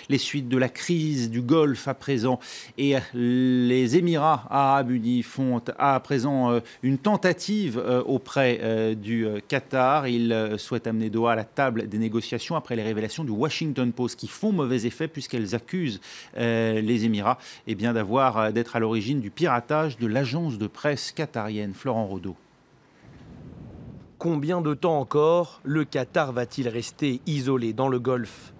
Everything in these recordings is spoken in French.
les suites de la crise du Golfe à présent. Et les Émirats arabes unis font à présent une tentative auprès du Qatar. Ils souhaitent amener Doha à la table des négociations après les révélations du Washington Post qui font mauvais effet puisqu'elles accusent les Émirats d'être à l'origine du piratage de l'agence de presse qatarienne. Florent Rodeau. Combien de temps encore le Qatar va-t-il rester isolé dans le Golfe?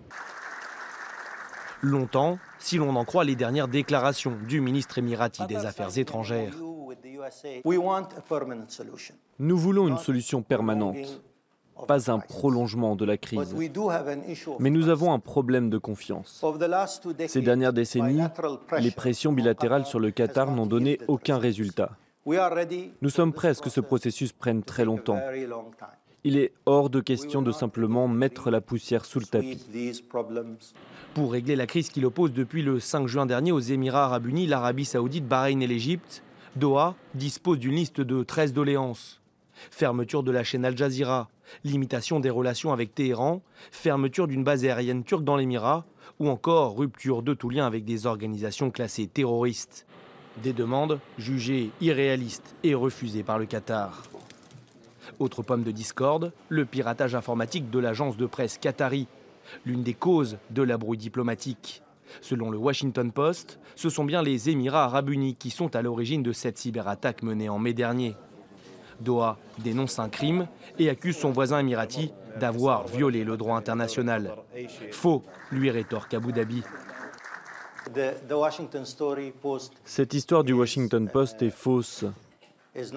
Longtemps, si l'on en croit les dernières déclarations du ministre émirati des Affaires étrangères. Nous voulons une solution permanente, pas un prolongement de la crise. Mais nous avons un problème de confiance. Ces dernières décennies, les pressions bilatérales sur le Qatar n'ont donné aucun résultat. Nous sommes prêts à ce que ce processus prenne très longtemps. Il est hors de question de simplement mettre la poussière sous le tapis. Pour régler la crise qui l'oppose depuis le 5 juin dernier aux Émirats arabes unis, l'Arabie saoudite, Bahreïn et l'Égypte, Doha dispose d'une liste de 13 doléances. Fermeture de la chaîne Al Jazeera, limitation des relations avec Téhéran, fermeture d'une base aérienne turque dans l'Émirat ou encore rupture de tout lien avec des organisations classées terroristes. Des demandes jugées irréalistes et refusées par le Qatar. Autre pomme de discorde, le piratage informatique de l'agence de presse qatari, l'une des causes de la brouille diplomatique. Selon le Washington Post, ce sont bien les Émirats arabes unis qui sont à l'origine de cette cyberattaque menée en mai dernier. Doha dénonce un crime et accuse son voisin émirati d'avoir violé le droit international. Faux, lui rétorque Abu Dhabi. Cette histoire du Washington Post est fausse,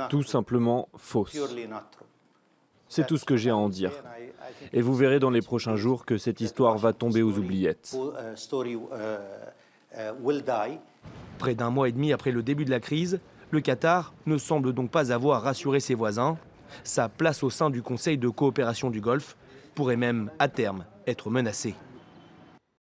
tout simplement fausse. C'est tout ce que j'ai à en dire. Et vous verrez dans les prochains jours que cette histoire va tomber aux oubliettes. Près d'un mois et demi après le début de la crise, le Qatar ne semble donc pas avoir rassuré ses voisins. Sa place au sein du Conseil de coopération du Golfe pourrait même, à terme, être menacée.